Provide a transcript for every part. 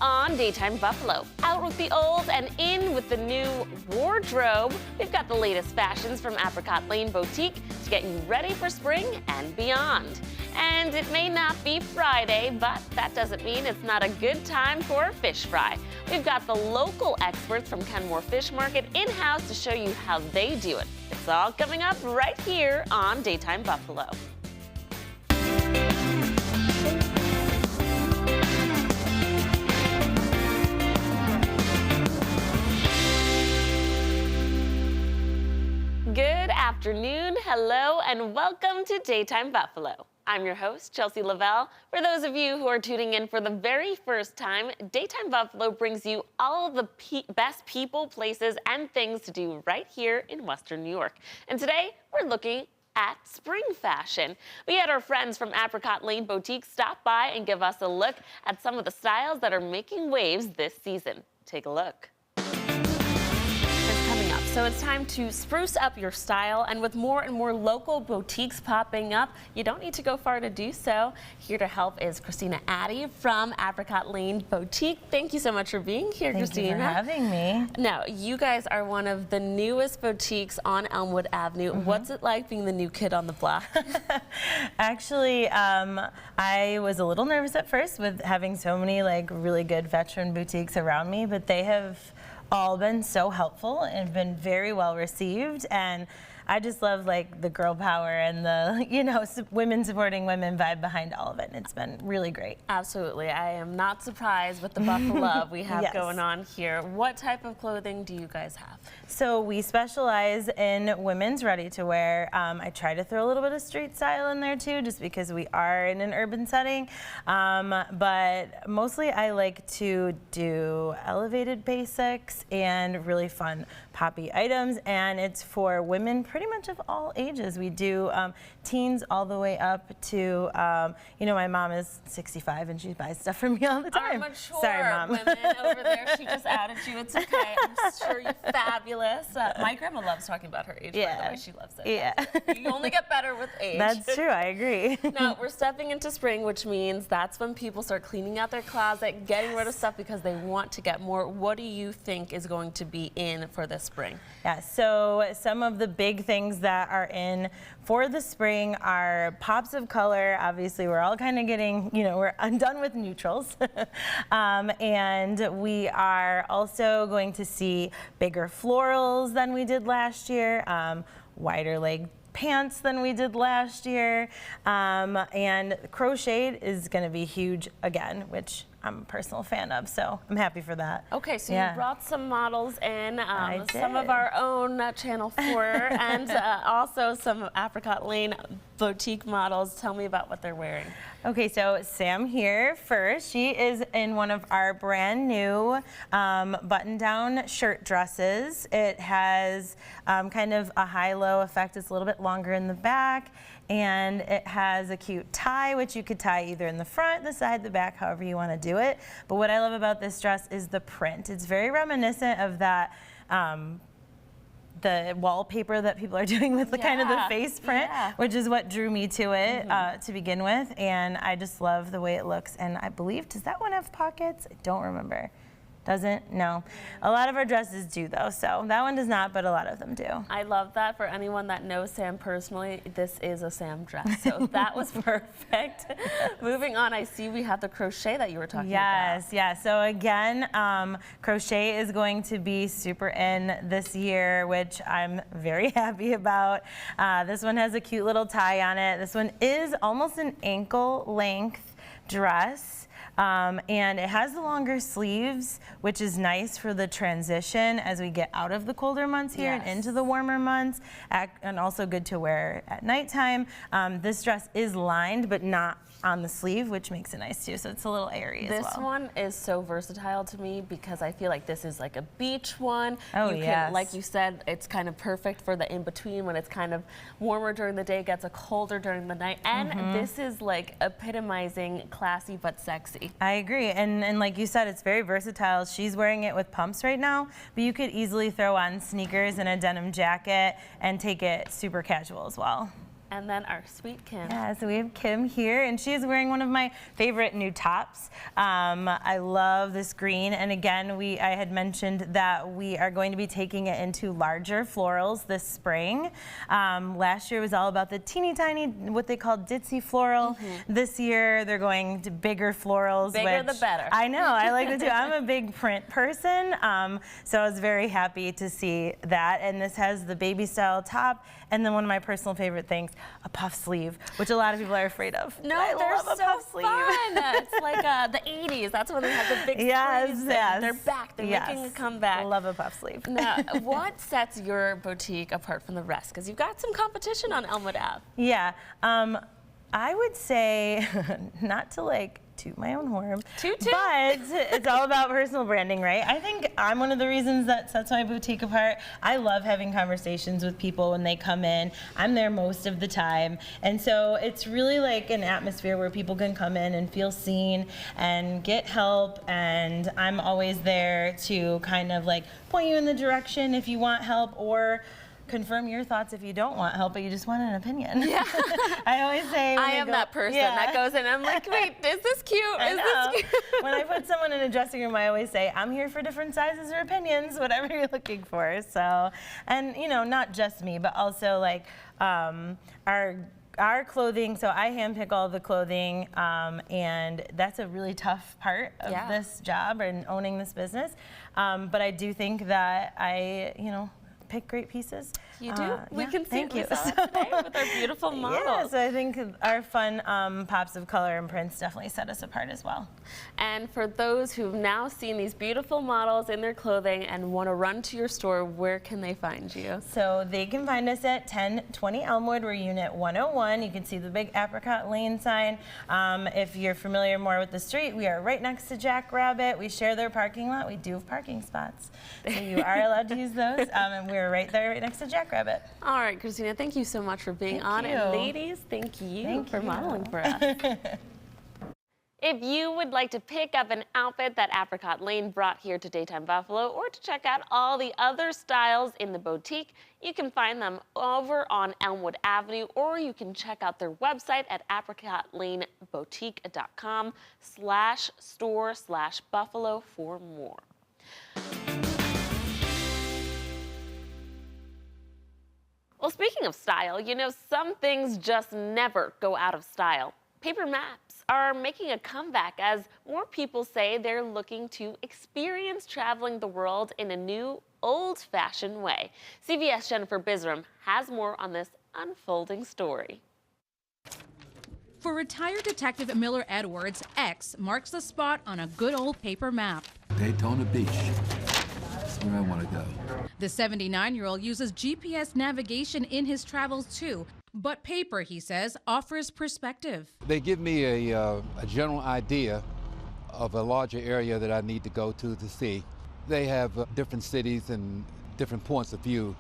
on Daytime Buffalo. Out with the old and in with the new wardrobe. We've got the latest fashions from Apricot Lane Boutique to get you ready for spring and beyond. And it may not be Friday, but that doesn't mean it's not a good time for a fish fry. We've got the local experts from Kenmore Fish Market in-house to show you how they do it. It's all coming up right here on Daytime Buffalo. Good afternoon, hello, and welcome to Daytime Buffalo. I'm your host, Chelsea Lavelle. For those of you who are tuning in for the very first time, Daytime Buffalo brings you all of the best people, places, and things to do right here in Western New York. And today, we're looking at spring fashion. We had our friends from Apricot Lane Boutique stop by and give us a look at some of the styles that are making waves this season. Take a look. So it's time to spruce up your style, and with more and more local boutiques popping up, you don't need to go far to do so. Here to help is Christina Addy from Apricot Lane Boutique. Thank you so much for being here, Christina. Thank you for having me. Now, you guys are one of the newest boutiques on Elmwood Avenue. What's it like being the new kid on the block? Actually, I was a little nervous at first with having so many really good veteran boutiques around me, but they have all been so helpful and been very well received, and I just love the girl power and the women supporting women vibe behind all of it, and it's been really great. Absolutely. I am not surprised with the buffalo love we have Yes. going on here. What type of clothing do you guys have? So we specialize in women's ready-to-wear. I try to throw a little bit of street style in there too, just because we are in an urban setting. But mostly I like to do elevated basics and really fun poppy items, and it's for women pretty much of all ages. We do teens all the way up to, my mom is 65 and she buys stuff from me all the time. Mature Sorry, Mom. women over there. She just outed you. It's okay. I'm sure you're fabulous. My grandma loves talking about her age, by the way. She loves it. Yeah. You only get better with age. That's true. I agree. Now, we're stepping into spring, which means that's when people start cleaning out their closet, getting rid of stuff because they want to get more. What do you think is going to be in for this spring? Yeah, so some of the big things that are in for the spring are pops of color. Obviously, we're all kind of getting, we're undone with neutrals. And we are also going to see bigger florals than we did last year, wider leg pants than we did last year, and crochet is going to be huge again, which I'm a personal fan of, so I'm happy for that. Okay, so you brought some models in, I some of our own Channel 4, and also some Apricot Lane Boutique models. Tell me about what they're wearing. Okay, so Sam here first. She is in one of our brand new button-down shirt dresses. It has kind of a high-low effect. It's a little bit longer in the back, and it has a cute tie, which you could tie either in the front, the side, the back, however you want to do it. But what I love about this dress is the print. It's very reminiscent of that the wallpaper that people are doing with the kind of the face print, which is what drew me to it to begin with. And I just love the way it looks. And I believe, does that one have pockets? I don't remember. Doesn't? No. A lot of our dresses do, though, so that one does not, but a lot of them do. I love that. For anyone that knows Sam personally, this is a Sam dress, so that was perfect. Moving on, I see we have the crochet that you were talking about. Yes. So again, crochet is going to be super in this year, which I'm very happy about. This one has a cute little tie on it. This one is almost an ankle length dress. And it has the longer sleeves, which is nice for the transition as we get out of the colder months here and into the warmer months, and also good to wear at nighttime. This dress is lined, but not on the sleeve, which makes it nice too. So it's a little airy as well. This one is so versatile to me because I feel like this is like a beach one. Oh, yes. Like you said, it's kind of perfect for the in-between when it's kind of warmer during the day, gets a colder during the night. And this is like epitomizing classy but sexy. I agree. And like you said, it's very versatile. She's wearing it with pumps right now, but you could easily throw on sneakers and a denim jacket and take it super casual as well. And then our sweet Kim. Yeah, so we have Kim here, and she is wearing one of my favorite new tops. I love this green, and again, I had mentioned that we are going to be taking it into larger florals this spring. Last year was all about the teeny tiny, what they call ditzy floral. This year, they're going to bigger florals. Bigger the better. I know, I like it too. I'm a big print person, so I was very happy to see that. And this has the baby style top, and then one of my personal favorite things, a puff sleeve, which a lot of people are afraid of. No, I they're love a so puff sleeve. fun. It's like the 80s. That's when they had the big sleeves. They're back. They're making a comeback. I love a puff sleeve. Now, what sets your boutique apart from the rest? Because you've got some competition on Elmwood Ave. Yeah, I would say, not to like toot my own horn, but it's all about personal branding, right? I think I'm one of the reasons that sets my boutique apart. I love having conversations with people when they come in. I'm there most of the time, and so it's really like an atmosphere where people can come in and feel seen and get help, and I'm always there to kind of like point you in the direction if you want help, or confirm your thoughts if you don't want help, but you just want an opinion. Yeah. I always say, I am that person that goes in and I'm like, wait, is this cute? Is this cute? When I put someone in a dressing room, I always say, I'm here for different sizes or opinions, whatever you're looking for. So, and you know, not just me, but also like our clothing, so I handpick all the clothing, and that's a really tough part of this job and owning this business. But I do think that I, pick great pieces. You do? We can see it today with our beautiful models. Yeah, so I think our fun pops of color and prints definitely set us apart as well. And for those who've now seen these beautiful models in their clothing and want to run to your store, where can they find you? So they can find us at 1020 Elmwood. We're unit 101. You can see the big Apricot Lane sign. If you're familiar more with the street, we are right next to Jack Rabbit. We share their parking lot. We do have parking spots, so you are allowed to use those. And we're right there, right next to Jack Rabbit. All right, Christina, thank you so much for being on. And ladies, thank you for modeling for us. If you would like to pick up an outfit that Apricot Lane brought here to Daytime Buffalo, or to check out all the other styles in the boutique, you can find them over on Elmwood Avenue, or you can check out their website at apricotlaneboutique.com/store/Buffalo for more. Well, speaking of style, some things just never go out of style. Paper maps are making a comeback as more people say they're looking to experience traveling the world in a new, old-fashioned way. CBS Jennifer Bisram has more on this unfolding story. For retired Detective Miller Edwards, X marks the spot on a good old paper map. Daytona Beach. That's where I want to go. The 79-year-old uses GPS navigation in his travels too, but paper, he says, offers perspective. They give me a general idea of a larger area that I need to go to see. They have different cities and different points of view.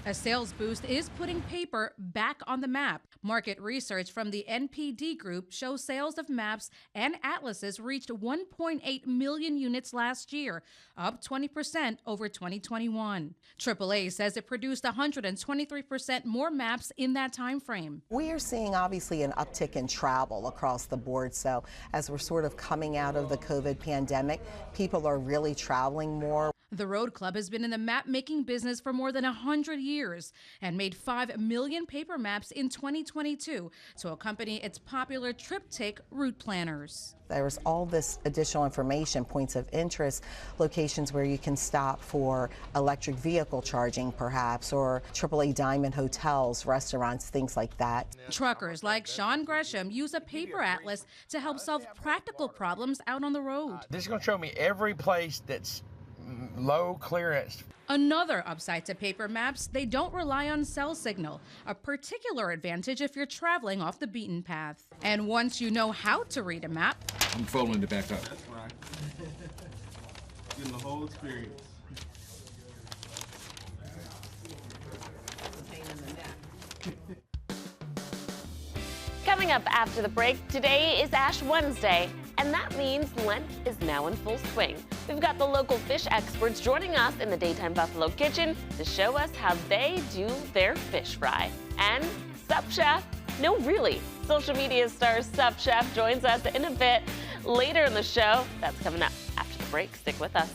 A sales boost is putting paper back on the map. Market research from the NPD Group shows sales of maps and atlases reached 1.8 million units last year, up 20% over 2021. AAA says it produced 123% more maps in that time frame. We are seeing obviously an uptick in travel across the board. So as we're sort of coming out of the COVID pandemic, people are really traveling more. The Road Club has been in the map-making business for more than 100 years and made 5 million paper maps in 2022 to accompany its popular triptych route planners. There's all this additional information, points of interest, locations where you can stop for electric vehicle charging perhaps, or AAA Diamond hotels, restaurants, things like that. Truckers like Sean Gresham use a paper atlas to help solve practical problems out on the road. This is going to show me every place that's low clearance. Another upside to paper maps, they don't rely on cell signal, a particular advantage if you're traveling off the beaten path. And once you know how to read a map, I'm folding it back up. That's right. Getting the whole experience. Coming up after the break, today is Ash Wednesday, and that means Lent is now in full swing. We've got the local fish experts joining us in the Daytime Buffalo kitchen to show us how they do their fish fry. And Sup Chef? No, really. Social media star Sup Chef joins us in a bit later in the show. That's coming up after the break. Stick with us.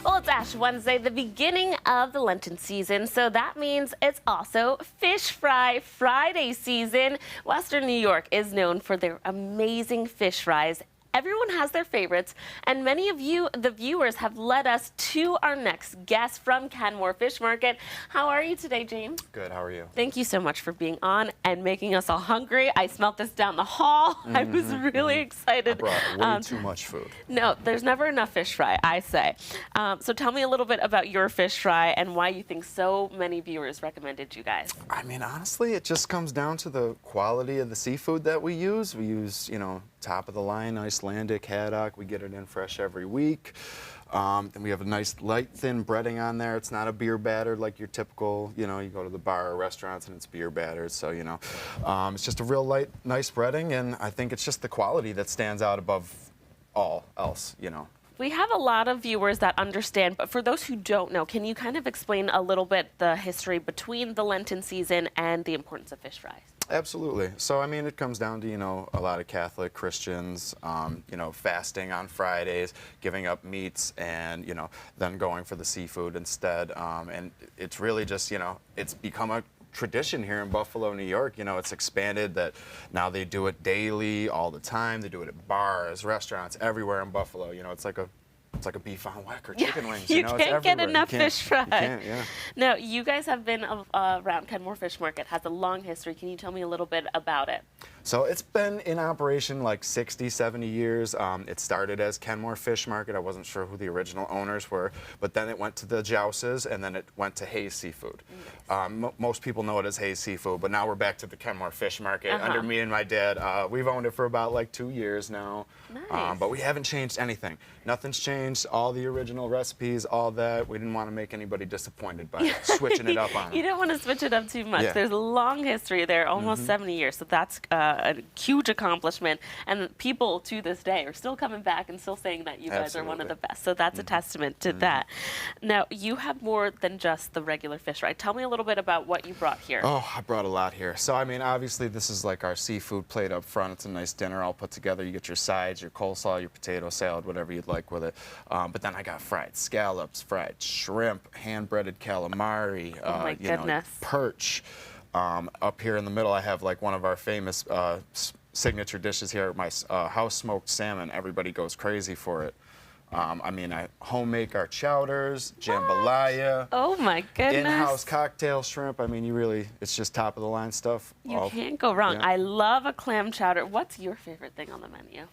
Well, it's Ash Wednesday, the beginning of the Lenten season, so that means it's also Fish Fry Friday season. Western New York is known for their amazing fish fries. Everyone has their favorites, and many of you, the viewers, have led us to our next guest from Kenmore Fish Market. How are you today, James? Good, how are you? Thank you so much for being on and making us all hungry. I smelt this down the hall. I was really excited. I brought way too much food. No, there's never enough fish fry, I say. So tell me a little bit about your fish fry and why you think so many viewers recommended you guys. I mean, honestly, it just comes down to the quality of the seafood that we use. We use, you know, top of the line, Icelandic, haddock. We get it in fresh every week. Then we have a nice light, thin breading on there. It's not a beer battered like your typical, you know, you go to the bar or restaurants and it's beer battered. So, you know, it's just a real light, nice breading. And I think it's just the quality that stands out above all else, you know. We have a lot of viewers that understand, but for those who don't know, can you kind of explain a little bit the history between the Lenten season and the importance of fish fries? Absolutely. So, I mean, it comes down to, you know, a lot of Catholic Christians, you know, fasting on Fridays, giving up meats, and, you know, then going for the seafood instead. And it's really just, you know, it's become a tradition here in Buffalo, New York. You know, it's expanded that now they do it daily, all the time. They do it at bars, restaurants, everywhere in Buffalo. You know, it's like a beef on weck or chicken wings. You know, can't it's get everywhere. enough fish fry. You can't, yeah. Now, you guys have been around Kenmore Fish Market, has a long history. Can you tell me a little bit about it? So it's been in operation like 60, 70 years. It started as Kenmore Fish Market. I wasn't sure who the original owners were, but then it went to the Jouses, and then it went to Hayes Seafood. Most people know it as Hayes Seafood, but now we're back to the Kenmore Fish Market under me and my dad. We've owned it for about like 2 years now, but we haven't changed anything. Nothing's changed. All the original recipes, all that. We didn't want to make anybody disappointed by switching it up on them. You don't want to switch it up too much. Yeah. There's a long history there, almost 70 years, so that's a huge accomplishment. And people to this day are still coming back and still saying that you guys are one of the best. So that's a testament to that. Now, you have more than just the regular fish, right? Tell me a little bit about what you brought here. Oh, I brought a lot here. So, I mean, obviously, this is like our seafood plate up front. It's a nice dinner all put together. You get your sides, your coleslaw, your potato salad, whatever you'd like with it. But then I got fried scallops, fried shrimp, hand-breaded calamari, you know, perch. Up here in the middle, I have like one of our famous signature dishes here, my house smoked salmon. Everybody goes crazy for it. I mean, I home make our chowders, jambalaya. Oh my goodness. In-house cocktail shrimp. I mean, you really, it's just top of the line stuff. You can't go wrong. Yeah. I love a clam chowder. What's your favorite thing on the menu?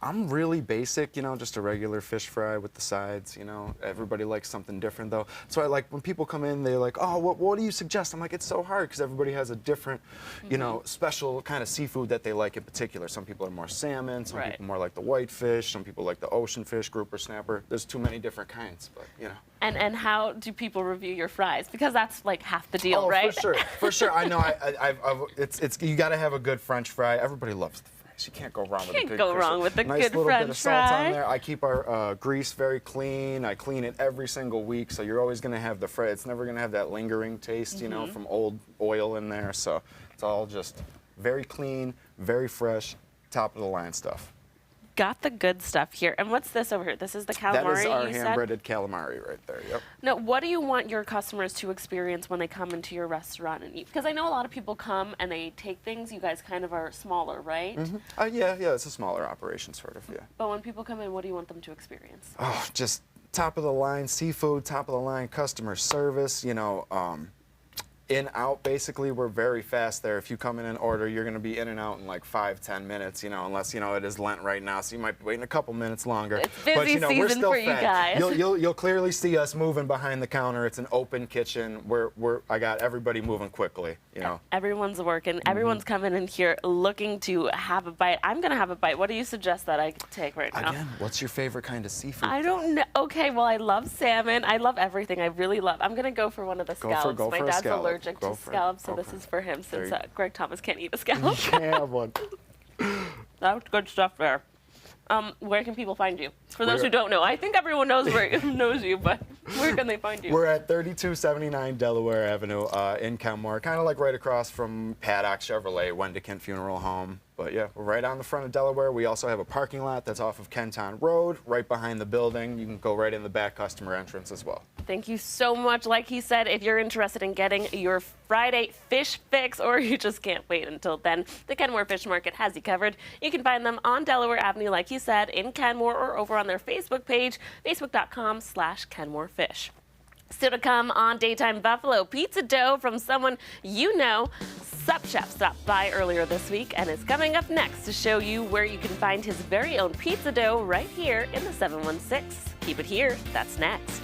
I'm really basic, you know, just a regular fish fry with the sides, you know. Everybody likes something different, though. So I like, when people come in, they're like, oh, what do you suggest? I'm like, it's so hard because everybody has a different, you know, special kind of seafood that they like in particular. Some people are more salmon, some people more like the whitefish, some people like the ocean fish, grouper snapper. There's too many different kinds, but, you know. And how do people review your fries? Because that's like half the deal, right? For sure. I know. It's you got to have a good French fry. Everybody loves the fries. You can't go wrong with a good nice little French bit of salt fry. on there. I keep our grease very clean. I clean it every single week, so you're always going to have the fry. It's never going to have that lingering taste, you know, from old oil in there. So it's all just very clean, very fresh, top of the line stuff. Got the good stuff here. And what's this over here? This is the calamari, That is our you said? hand-breaded calamari right there, yep. Now, what do you want your customers to experience when they come into your restaurant and eat? Because I know a lot of people come and they take things. You guys kind of are smaller, right? Yeah, it's a smaller operation, sort of, yeah. But when people come in, what do you want them to experience? Oh, just top of the line seafood, top of the line customer service, you know. in out, basically, we're very fast there. If you come in and order, you're going to be in and out in like 5-10 minutes, unless, it is Lent right now, so you might be waiting a couple minutes longer. It's busy but, we're season still for you fast. guys. You'll clearly see us moving behind the counter. It's an open kitchen. I got everybody moving quickly, Everyone's working. Everyone's coming in here looking to have a bite. I'm going to have a bite. What do you suggest that I take right now? Again, what's your favorite kind of seafood? I don't know. Okay, well, I love salmon. I love everything. I really love. I'm going to go for one of the scallops. Go My for a dad's scallop. allergic to scallops, so this is for him since Greg Thomas can't eat a scallop. You can't have one. That's good stuff there. Where can people find you? For those who don't know, I think everyone knows knows you, but where can they find you? We're at 3279 Delaware Avenue in Kenmore, kind of like right across from Paddock Chevrolet, Wendikin Funeral Home. But yeah, we're right on the front of Delaware. We also have a parking lot that's off of Kenton Road, right behind the building. You can go right in the back customer entrance as well. Thank you so much. Like he said, if you're interested in getting your Friday fish fix or you just can't wait until then, the Kenmore Fish Market has you covered. You can find them on Delaware Avenue, like he said, in Kenmore, or over on their Facebook page, facebook.com/KenmoreFish. Still to come on Daytime Buffalo, pizza dough from someone you know. Sup Chef stopped by earlier this week and is coming up next to show you where you can find his very own pizza dough right here in the 716. Keep it here. That's next.